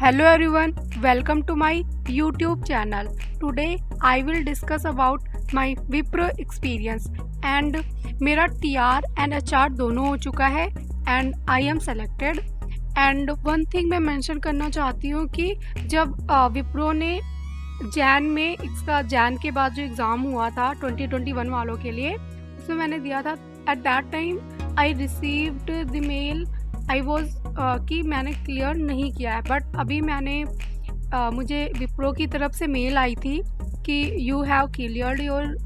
Hello everyone, welcome to my YouTube channel. Today I will discuss about my Wipro experience and मेरा TR and HR दोनों हो चुका है and I am selected. And one thing मैं mention करना चाहती हूँ कि जब विप्रो ने जैन के बाद जो एग्ज़ाम हुआ था 2021 वालों के लिए, उसमें मैंने दिया था. At that time I received the mail I was कि मैंने क्लियर नहीं किया है. बट अभी मुझे विप्रो की तरफ से मेल आई थी कि you have cleared your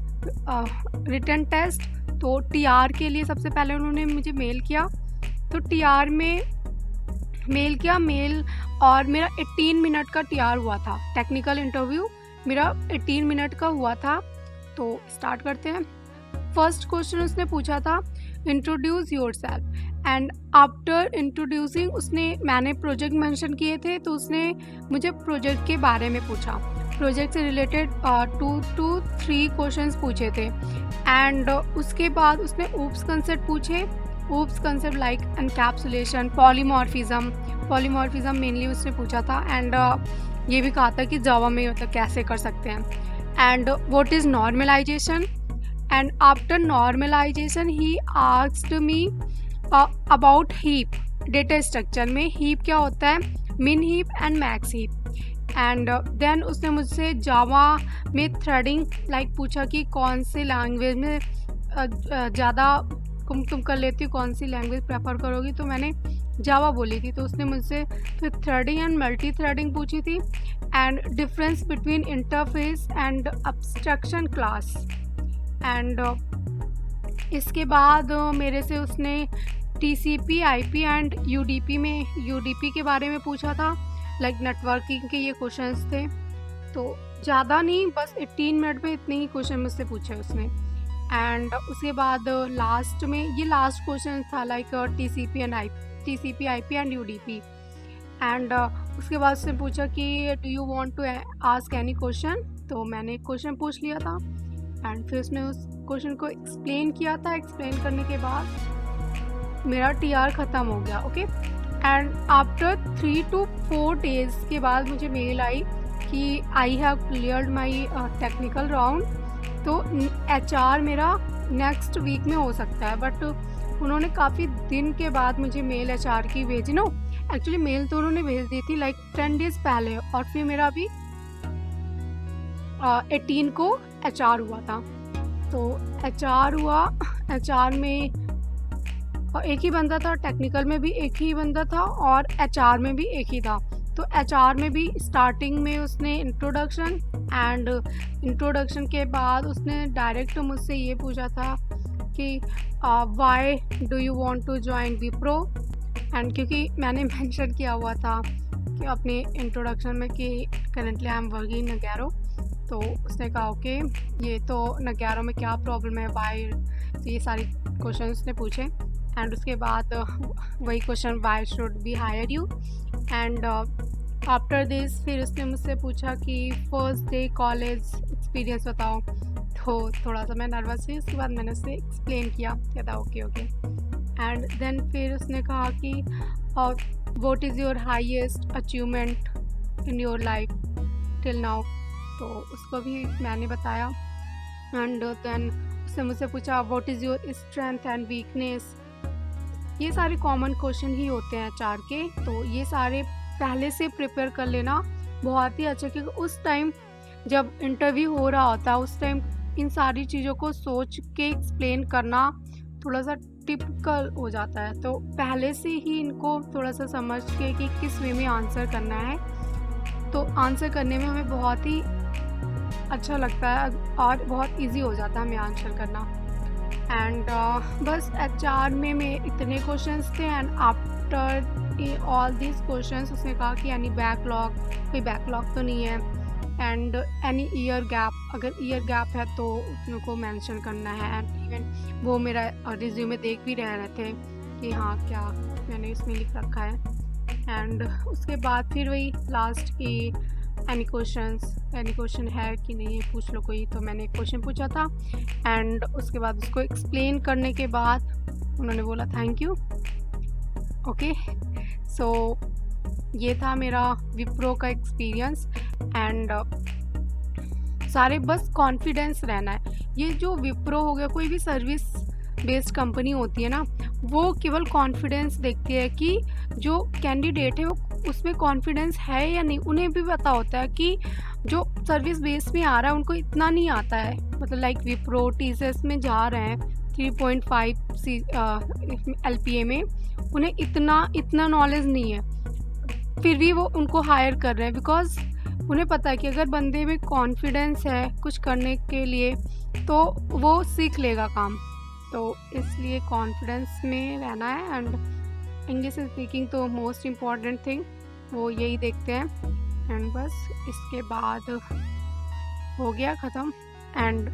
written test. तो टीआर के लिए सबसे पहले उन्होंने मुझे मेल किया. तो टीआर में मेल और मेरा 18 मिनट का टीआर हुआ था. टेक्निकल इंटरव्यू मेरा 18 मिनट का हुआ था. तो स्टार्ट करते हैं. फर्स्ट क्वेश्चन उसने पूछा था introduce your self. And after introducing मैंने प्रोजेक्ट मेंशन किए थे, तो उसने मुझे प्रोजेक्ट के बारे में पूछा. प्रोजेक्ट से रिलेटेड 2 to 3 क्वेश्चंस पूछे थे. एंड उसके बाद उसने ऊप्स कंसेप्ट पूछे. Oops concept like encapsulation, polymorphism mainly उसने पूछा था. एंड ये भी कहा था कि जावा में मतलब कैसे कर सकते हैं. And what is normalization. And after normalization he asked me about heap. Data structure में हीप क्या होता है, min heap and max heap. And then उसने मुझसे जावा में थ्रेडिंग पूछा कि कौन से लैंग्वेज में ज़्यादा तुम कर लेती हो, कौन सी लैंग्वेज प्रेफर करोगी. तो मैंने जावा बोली थी. तो उसने मुझसे फिर थ्रेडिंग एंड मल्टी थ्रेडिंग पूछी थी. And difference between interface and abstraction class. And इसके बाद मेरे से उसने TCP IP एंड UDP के बारे में पूछा था. नेटवर्किंग के ये क्वेश्चंस थे. तो ज़्यादा नहीं, बस 18 मिनट में इतने ही क्वेश्चन मुझसे पूछे उसने. एंड उसके बाद लास्ट में ये लास्ट क्वेश्चन था TCP IP and UDP. And उसके बाद उसने पूछा कि do you want to ask any question. तो मैंने क्वेश्चन पूछ लिया था. एंड फिर उसने उस क्वेश्चन को एक्सप्लेन किया था. एक्सप्लेन करने के बाद मेरा TR ख़त्म हो गया. Okay. And after 3 to 4 days के बाद मुझे मेल आई कि I have cleared my technical round. तो HR मेरा नेक्स्ट वीक में हो सकता है. बट उन्होंने काफ़ी दिन के बाद मुझे मेल HR की भेजी. एक्चुअली मेल तो उन्होंने भेज दी थी 10 डेज़ पहले. और फिर मेरा अभी 18 को HR हुआ था. तो HR हुआ. HR में एक ही बंदा था, टेक्निकल में भी एक ही बंदा था और HR में भी एक ही था. तो HR में भी स्टार्टिंग में उसने इंट्रोडक्शन इंट्रोडक्शन के बाद उसने डायरेक्ट मुझसे ये पूछा था कि why do you want to join Wipro. And क्योंकि मैंने मेंशन किया हुआ था कि अपने इंट्रोडक्शन में कि currently I am working in Nagarro. तो उसने कहा ओके, ये तो नगैरो में क्या प्रॉब्लम है, वाई. तो ये सारी क्वेश्चन उसने पूछे. एंड उसके बाद वही question why should be hire you. And after this फिर उसने मुझसे पूछा कि फर्स्ट डे कॉलेज एक्सपीरियंस बताओ. तो थोड़ा सा मैं नर्वस थी. उसके बाद मैंने उससे एक्सप्लेन किया, कहता ओके. एंड देन फिर उसने कहा कि what is your highest achievement in your life till now. तो उसको भी मैंने बताया. एंड देन उसने मुझसे पूछा what is your strength and weakness. ये सारे कॉमन क्वेश्चन ही होते हैं HR के. तो ये सारे पहले से प्रिपेयर कर लेना बहुत ही अच्छा, क्योंकि उस टाइम जब इंटरव्यू हो रहा होता है उस टाइम इन सारी चीज़ों को सोच के एक्सप्लेन करना थोड़ा सा टिपिकल हो जाता है. तो पहले से ही इनको थोड़ा सा समझ के कि किस वे में आंसर करना है, तो आंसर करने में हमें बहुत ही अच्छा लगता है और बहुत इजी हो जाता है हमें आंसर करना. एंड बस HR में इतने क्वेश्चंस थे. And after all this questions उसने कहा कि कोई बैकलॉग तो नहीं है. एंड एनी ईयर गैप, अगर ईयर गैप है तो उनको मेंशन करना है. एंड इवन वो मेरा रिज्यूमे देख भी रहे थे कि हाँ क्या मैंने इसमें लिख रखा है. एंड उसके बाद फिर वही लास्ट की एनी क्वेश्चन है कि नहीं, पूछ लो कोई. तो मैंने एक क्वेश्चन पूछा था. एंड उसके बाद उसको एक्सप्लेन करने के बाद उन्होंने बोला थैंक यू. ओके. सो ये था मेरा विप्रो का एक्सपीरियंस। एंड सारे बस कॉन्फिडेंस रहना है। ये जो विप्रो हो गया, कोई भी सर्विस बेस्ड कंपनी होती है ना, वो केवल कॉन्फिडेंस देखती है कि जो कैंडिडेट है वो उसमें कॉन्फिडेंस है या नहीं। उन्हें भी पता होता है कि जो सर्विस बेस में आ रहा है उनको इतना नहीं आता है, मतलब लाइक विप्रो टीसीएस में जा रहे हैं 3.5 LPA में, उन्हें इतना नॉलेज नहीं है, फिर भी वो उनको हायर कर रहे हैं बिकॉज उन्हें पता है कि अगर बंदे में कॉन्फिडेंस है कुछ करने के लिए तो वो सीख लेगा काम। तो इसलिए कॉन्फिडेंस में रहना है। एंड इंग्लिश स्पीकिंग तो मोस्ट इम्पॉर्टेंट थिंग, वो यही देखते हैं। एंड बस इसके बाद हो गया ख़त्म। And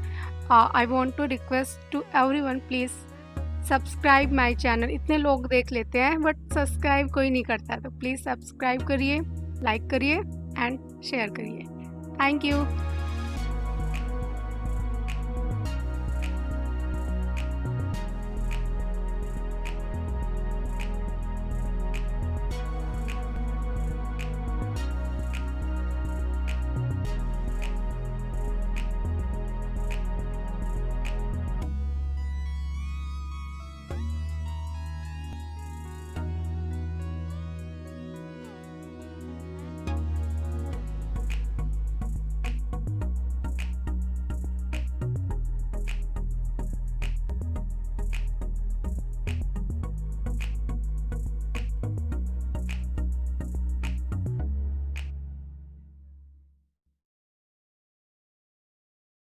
I want to request to everyone, please subscribe my channel. इतने लोग देख लेते हैं बट सब्सक्राइब कोई नहीं करता है, तो प्लीज़ सब्सक्राइब करिए, लाइक करिए एंड शेयर करिए। Thank you.